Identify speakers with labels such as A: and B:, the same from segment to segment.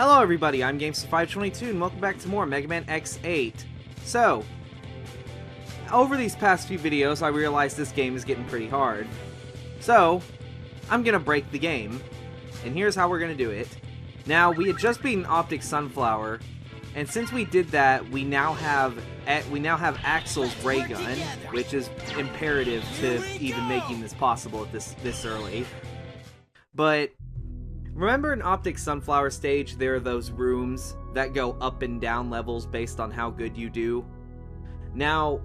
A: Hello everybody, I'm Gamester522 and welcome back to more Megaman X8. So, over these past few videos I realized this game is getting pretty hard. So, I'm gonna break the game, and here's how we're gonna do it. Now, we had just beaten Optic Sunflower, and since we did that, we now have Axel's ray gun, which is imperative to even making this possible at this early. But remember in Optic Sunflower stage, there are those rooms that go up and down levels based on how good you do? Now,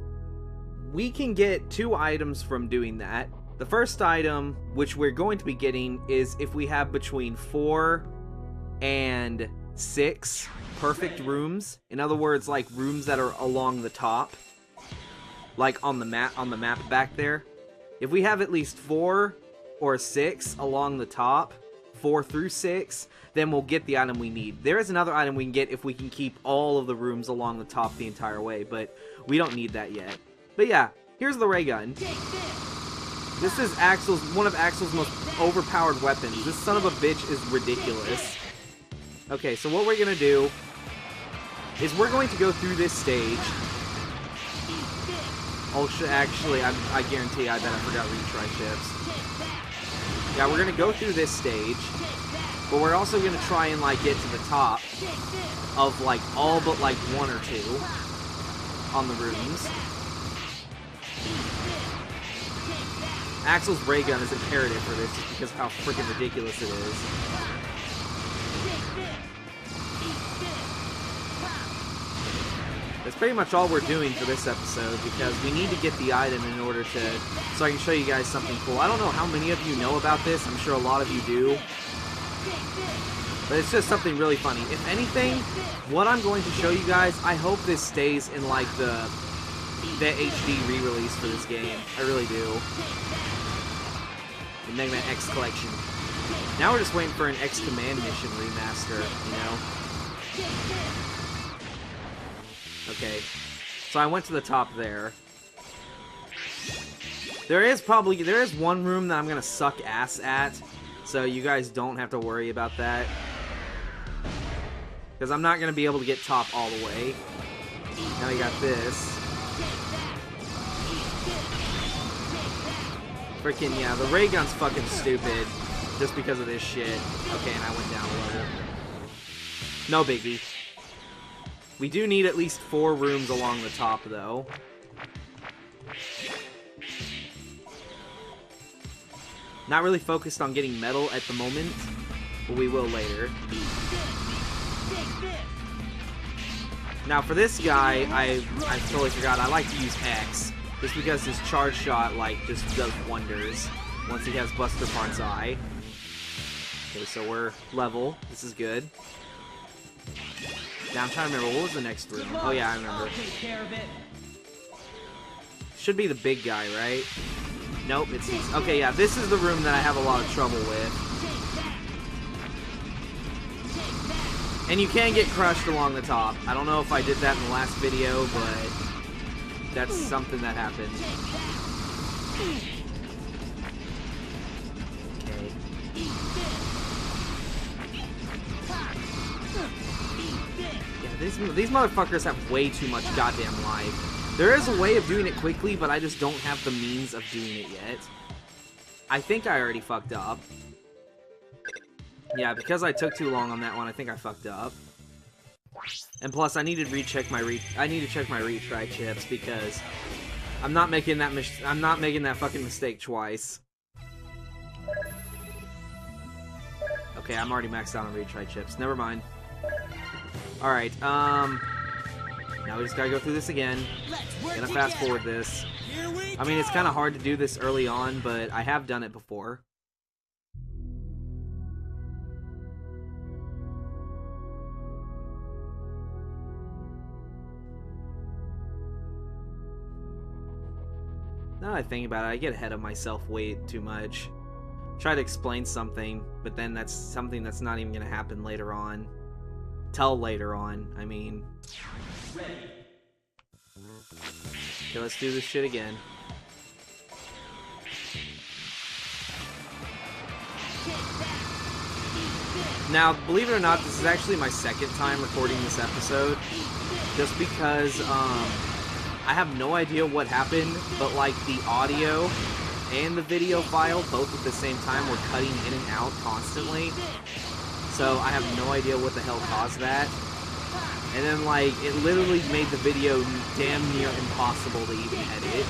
A: we can get 2 items from doing that. The first item, which we're going to be getting, is if we have between 4 and 6 perfect rooms. In other words, like rooms that are along the top, like on the map back there. If we have at least 4 or 6 along the top, 4 through 6, then we'll get the item we need. There is another item we can get if we can keep all of the rooms along the top the entire way, but we don't need that yet. But yeah, here's the ray gun. This is one of Axel's most overpowered weapons. This son of a bitch is ridiculous. Okay, so what we're gonna do is we're going to go through this stage. Oh, actually, I guarantee I bet I forgot retry chips. Yeah, we're gonna go through this stage, but we're also gonna try and like get to the top of like all but like 1 or 2 on the rooms. Axel's ray gun is imperative for this just because of how freaking ridiculous it is. That's pretty much all we're doing for this episode, because we need to get the item in order to, so I can show you guys something cool. I don't know how many of you know about this, I'm sure a lot of you do, but it's just something really funny. If anything, what I'm going to show you guys, I hope this stays in like the HD re-release for this game. I really do. The Megaman X collection. Now we're just waiting for an X Command mission remaster, you know? Okay, so I went to the top there. There is one room that I'm gonna suck ass at, so you guys don't have to worry about that. Because I'm not gonna be able to get top all the way. Now we got this. Freaking, yeah, the ray gun's fucking stupid, just because of this shit. Okay, and I went down a level. No biggie. We do need at least 4 rooms along the top, though. Not really focused on getting metal at the moment, but we will later. Now, for this guy, I totally forgot, I like to use X, just because his charge shot, like, just does wonders once he has Buster Parts Eye. Okay, so we're level. This is good. Now I'm trying to remember, what was the next room? Oh yeah, I remember. Should be the big guy, right? Nope, it's these. Okay, yeah, this is the room that I have a lot of trouble with. And you can get crushed along the top. I don't know if I did that in the last video, but that's something that happened. These motherfuckers have way too much goddamn life. There is a way of doing it quickly, but I just don't have the means of doing it yet. I think I already fucked up. Yeah, because I took too long on that one, I think I fucked up. And plus, I need to check my retry chips, because I'm not making that fucking mistake twice. Okay, I'm already maxed out on retry chips. Never mind. Alright, now we just gotta go through this again. Gonna fast forward this. I mean, it's kinda hard to do this early on, but I have done it before. Now that I think about it, I get ahead of myself way too much. Try to explain something, but then that's something that's not even gonna happen later on. Till later on, I mean. Okay, let's do this shit again. Now, believe it or not, this is actually my second time recording this episode, just because I have no idea what happened, but like the audio and the video file, both at the same time, were cutting in and out constantly. So I have no idea what the hell caused that. And then like, it literally made the video damn near impossible to even edit.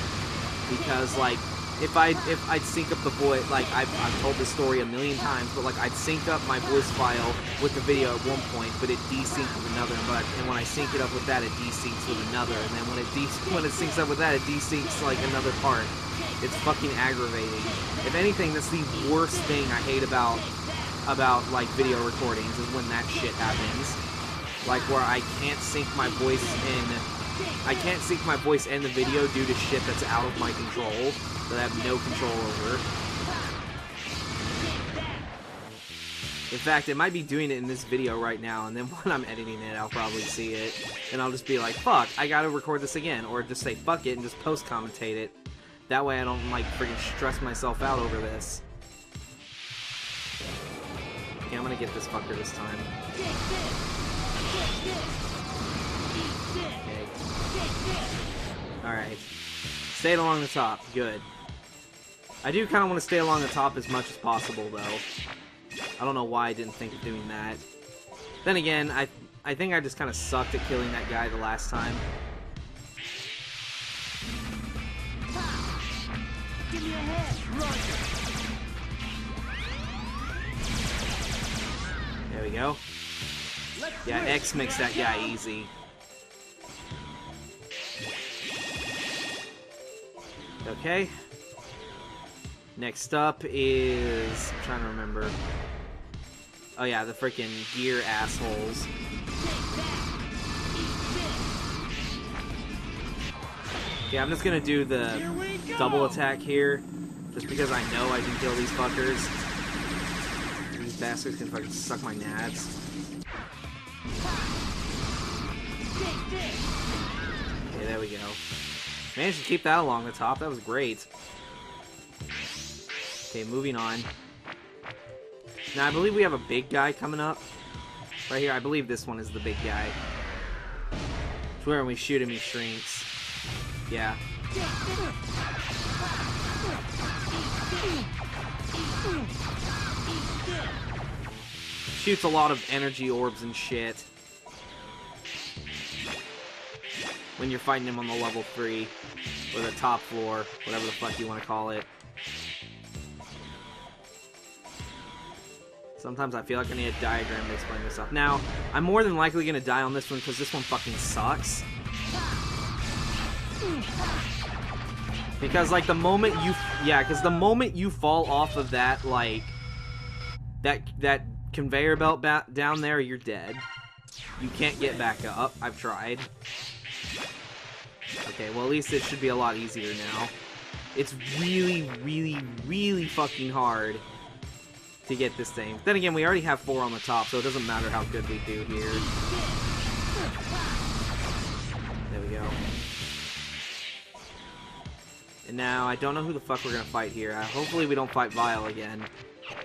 A: Because like, if I'd sync up the voice, like I've told this story a million times, but like I'd sync up my voice file with the video at one point, but it desynced with another, and when I sync it up with that, it desyncs with another, and then when it syncs up with that, it desyncs like another part. It's fucking aggravating. If anything, that's the worst thing I hate about like video recordings, is when that shit happens. Like where I can't sync my voice and the video due to shit that's out of my control, that I have no control over. In fact, it might be doing it in this video right now, and then when I'm editing it, I'll probably see it, and I'll just be like, fuck, I gotta record this again, or just say fuck it and just post-commentate it. That way I don't, like, freaking stress myself out over this. Okay, I'm gonna get this fucker this time. Okay. Alright. Stayed along the top. Good. I do kind of want to stay along the top as much as possible, though. I don't know why I didn't think of doing that. Then again, I think I just kind of sucked at killing that guy the last time. Give me a head. There we go. Yeah, X makes that guy easy. Okay. Next up is... I'm trying to remember. Oh yeah, the freaking gear assholes. Okay, I'm just gonna do the double attack here, just because I know I can kill these fuckers. These bastards can fucking suck my nads. Okay, there we go. Managed to keep that along the top, that was great. Okay, moving on. Now, I believe we have a big guy coming up. Right here, I believe this one is the big guy. It's where when we shoot him, he shrinks. Yeah. Shoots a lot of energy orbs and shit. When you're fighting him on the level 3. Or the top floor. Whatever the fuck you want to call it. Sometimes I feel like I need a diagram to explain this stuff. Now, I'm more than likely going to die on this one because this one fucking sucks. Because, like, the moment you... Yeah, because the moment you fall off of that, like... That conveyor belt down there, you're dead. You can't get back up. I've tried. Okay, well, at least it should be a lot easier now. It's really, really, really fucking hard to get this thing. Then again, we already have 4 on the top, so it doesn't matter how good we do here. There we go. And now, I don't know who the fuck we're gonna fight here. Hopefully we don't fight Vile again.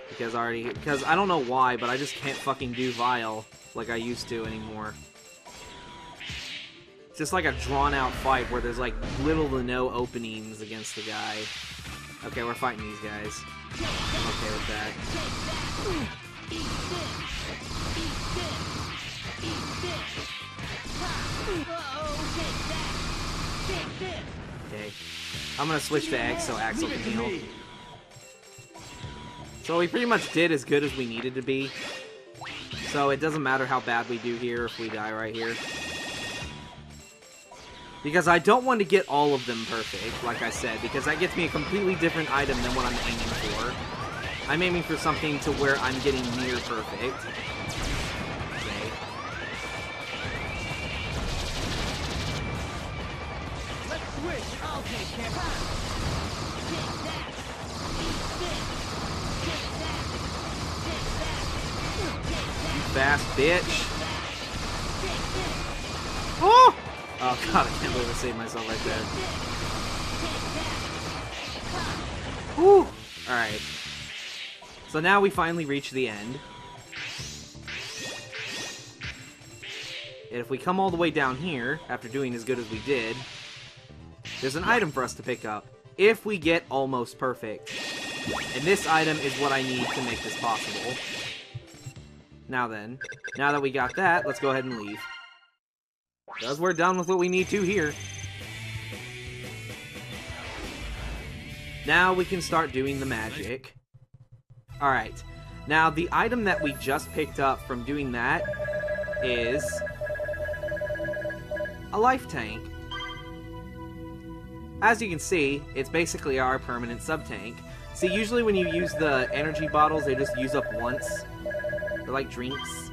A: Because I don't know why, but I just can't fucking do Vile like I used to anymore. It's just like a drawn-out fight where there's like little to no openings against the guy. Okay, we're fighting these guys. I'm okay with that. Okay. I'm gonna switch to X so Axel can heal. So we pretty much did as good as we needed to be. So it doesn't matter how bad we do here if we die right here. Because I don't want to get all of them perfect, like I said, because that gets me a completely different item than what I'm aiming for. I'm aiming for something to where I'm getting near perfect. Okay. Let's switch. I'll take care. You fast bitch. Oh! Oh god, I can't believe I saved myself right there. Whew! Alright. So now we finally reach the end. And if we come all the way down here, after doing as good as we did, there's an item for us to pick up. If we get almost perfect. And this item is what I need to make this possible. Now then, now that we got that, let's go ahead and leave. Because we're done with what we need to here. Now we can start doing the magic. Alright. Now, the item that we just picked up from doing that is a life tank. As you can see, it's basically our permanent sub-tank. See, usually when you use the energy bottles, they just use up once. They're like drinks.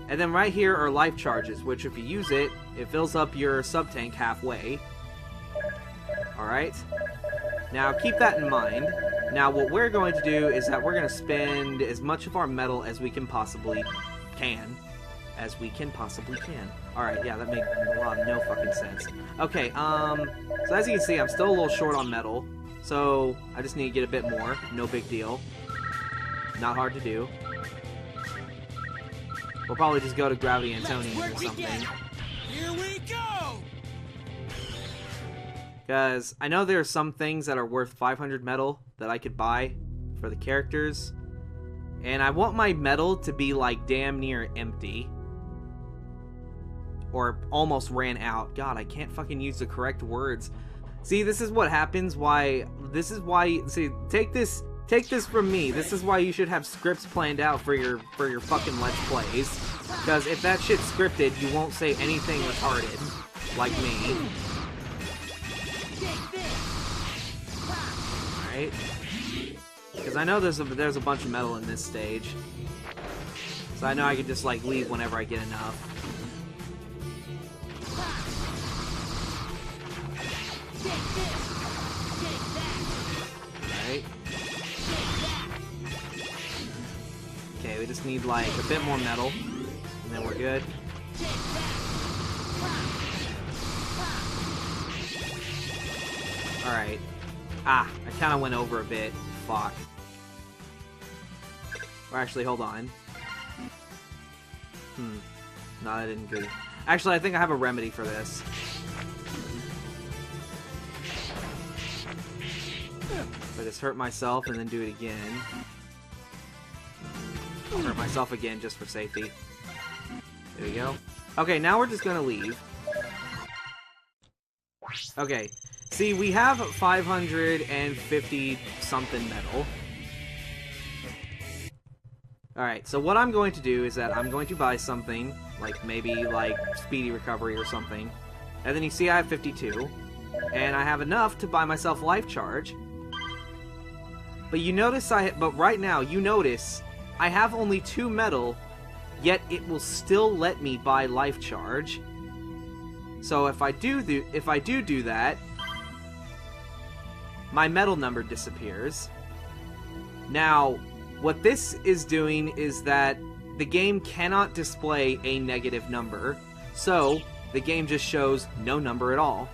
A: And then right here are life charges, which if you use it, it fills up your sub-tank halfway. Alright? Now, keep that in mind. Now, what we're going to do is that we're going to spend as much of our metal as we can possibly can. Alright, yeah, that made no fucking sense. Okay, so as you can see, I'm still a little short on metal. So, I just need to get a bit more. No big deal. Not hard to do. We'll probably just go to Gravity Antonian or something.
B: Here we go!
A: Because I know there are some things that are worth 500 metal that I could buy for the characters. And I want my metal to be like damn near empty. Or almost ran out. God, I can't fucking use the correct words. See, this is what happens, see, take this from me. This is why you should have scripts planned out for your fucking Let's Plays. Because if that shit's scripted, you won't say anything retarded. Like me. Alright. Because I know there's a bunch of metal in this stage. So I know I could just, like, leave whenever I get enough. Alright. Okay, we just need, like, a bit more metal. And then we're good. Alright. Ah, I kind of went over a bit. Fuck. Or actually, hold on. No, I didn't go. Actually, I think I have a remedy for this. I just hurt myself and then do it again. I'll hurt myself again just for safety. There we go. Okay, now we're just gonna leave. Okay. See, we have 550 something metal. Alright, so what I'm going to do is that I'm going to buy something, like maybe like speedy recovery or something. And then you see I have 52. And I have enough to buy myself life charge. But you notice but right now, you notice I have only 2 metal, yet it will still let me buy life charge. So if I do that, my metal number disappears. Now, what this is doing is that the game cannot display a negative number, so the game just shows no number at all.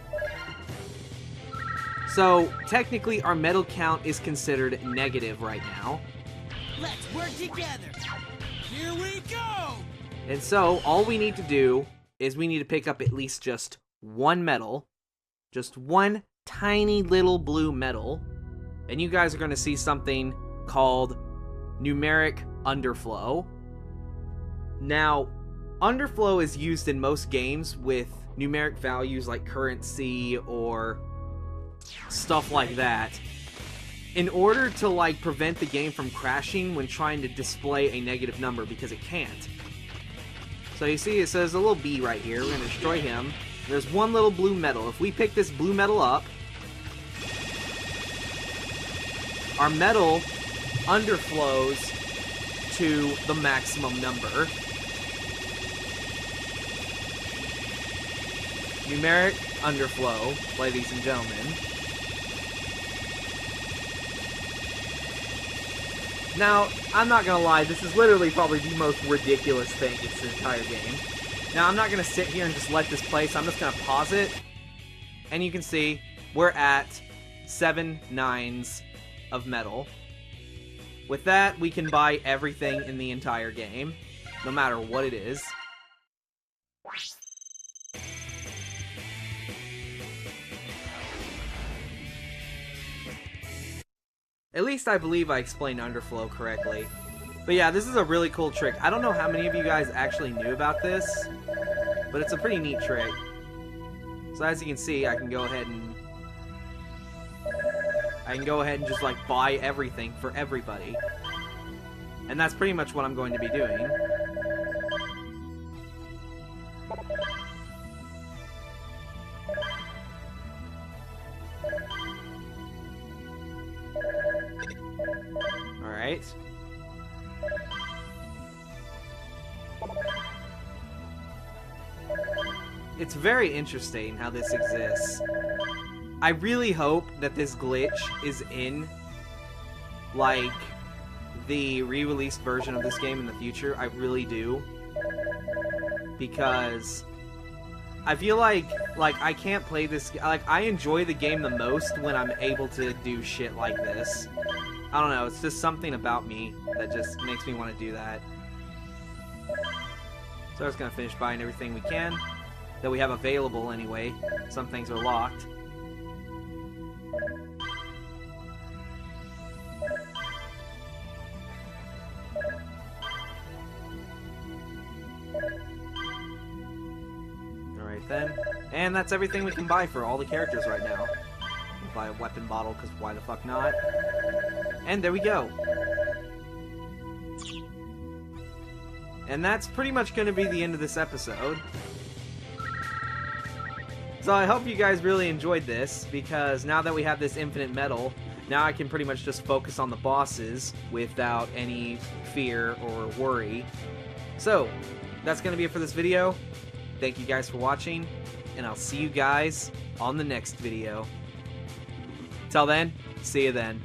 A: So, technically, our metal count is considered negative right now.
B: Let's work together! Here we go!
A: And so, all we need to do is we need to pick up at least just 1 metal. Just 1 tiny little blue metal. And you guys are going to see something called numeric underflow. Now, underflow is used in most games with numeric values like currency or stuff like that, in order to, like, prevent the game from crashing when trying to display a negative number, because it can't. So you see, it says a little B right here. We're going to destroy him. There's 1 little blue metal. If we pick this blue metal up, our metal underflows to the maximum number. Numeric underflow, ladies and gentlemen. Now, I'm not gonna lie, this is literally probably the most ridiculous thing in this entire game. Now, I'm not gonna sit here and just let this play, so I'm just gonna pause it. And you can see, we're at 7 nines of metal. With that, we can buy everything in the entire game, no matter what it is. At least I believe I explained Underflow correctly. But yeah, this is a really cool trick. I don't know how many of you guys actually knew about this, but it's a pretty neat trick. So as you can see, I can go ahead and just like buy everything for everybody. And that's pretty much what I'm going to be doing. Alright. It's very interesting how this exists. I really hope that this glitch is in, like, the re-released version of this game in the future. I really do. Because I feel like I can't play this... Like, I enjoy the game the most when I'm able to do shit like this. I don't know, it's just something about me that just makes me want to do that. So I'm just gonna finish buying everything we can, that we have available anyway. Some things are locked. Alright then. And that's everything we can buy for all the characters right now. We'll buy a weapon bottle, because why the fuck not? And there we go. And that's pretty much going to be the end of this episode. So I hope you guys really enjoyed this, because now that we have this infinite metal, now I can pretty much just focus on the bosses without any fear or worry. So, that's going to be it for this video. Thank you guys for watching, and I'll see you guys on the next video. Till then, see you then.